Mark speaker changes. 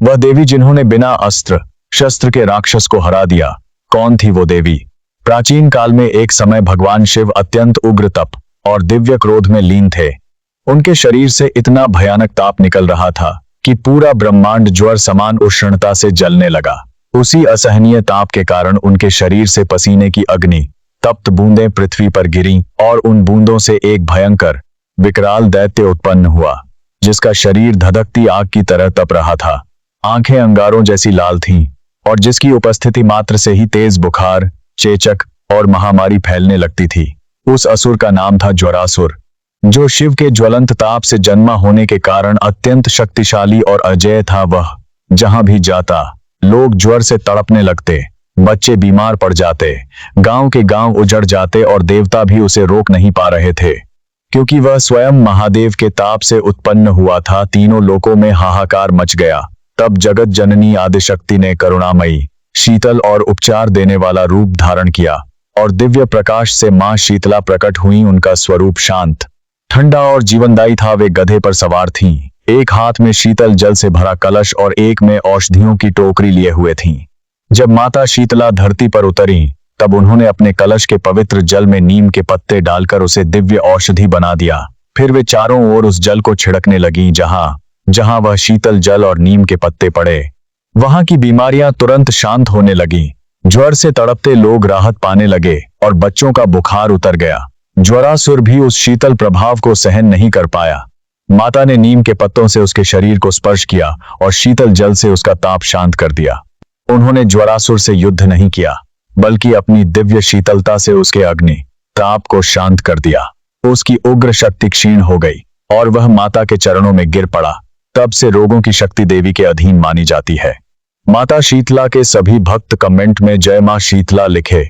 Speaker 1: वह देवी जिन्होंने बिना अस्त्र शस्त्र के राक्षस को हरा दिया। कौन थी वो देवी? प्राचीन काल में एक समय भगवान शिव अत्यंत उग्र तप और दिव्य क्रोध में लीन थे। उनके शरीर से इतना भयानक ताप निकल रहा था कि पूरा ब्रह्मांड ज्वर समान उष्णता से जलने लगा। उसी असहनीय ताप के कारण उनके शरीर से पसीने की अग्नि तप्त बूंदें पृथ्वी पर गिरीं और उन बूंदों से एक भयंकर विकराल दैत्य उत्पन्न हुआ, जिसका शरीर धधकती आग की तरह तप रहा था। आंखें अंगारों जैसी लाल थीं और जिसकी उपस्थिति मात्र से ही तेज बुखार, चेचक और महामारी फैलने लगती थी। उस असुर का नाम था ज्वरासुर, जो शिव के ज्वलंत ताप से जन्मा होने के कारण अत्यंत शक्तिशाली और अजेय था। वह जहां भी जाता लोग ज्वर से तड़पने लगते, बच्चे बीमार पड़ जाते, गांव के गांव उजड़ जाते और देवता भी उसे रोक नहीं पा रहे थे, क्योंकि वह स्वयं महादेव के ताप से उत्पन्न हुआ था। तीनों लोकों में हाहाकार मच गया। तब जगत जननी आदिशक्ति ने करुणामयी, शीतल और उपचार देने वाला रूप धारण किया और दिव्य प्रकाश से मां शीतला प्रकट हुई। उनका स्वरूप शांत, ठंडा और जीवनदायी था। वे गधे पर सवार थीं, एक हाथ में शीतल जल से भरा कलश और एक में औषधियों की टोकरी लिए हुए थीं। जब माता शीतला धरती पर उतरी तब उन्होंने अपने कलश के पवित्र जल में नीम के पत्ते डालकर उसे दिव्य औषधि बना दिया। फिर वे चारों ओर उस जल को छिड़कने लगीं। जहां जहां वह शीतल जल और नीम के पत्ते पड़े, वहां की बीमारियां तुरंत शांत होने लगीं। ज्वर से तड़पते लोग राहत पाने लगे और बच्चों का बुखार उतर गया। ज्वरासुर भी उस शीतल प्रभाव को सहन नहीं कर पाया। माता ने नीम के पत्तों से उसके शरीर को स्पर्श किया और शीतल जल से उसका ताप शांत कर दिया। उन्होंने ज्वरासुर से युद्ध नहीं किया, बल्कि अपनी दिव्य शीतलता से उसके अग्नि ताप को शांत कर दिया। उसकी उग्र शक्ति क्षीण हो गई और वह माता के चरणों में गिर पड़ा। तब से रोगों की शक्ति देवी के अधीन मानी जाती है। माता शीतला के सभी भक्त कमेंट में जय मां शीतला लिखे।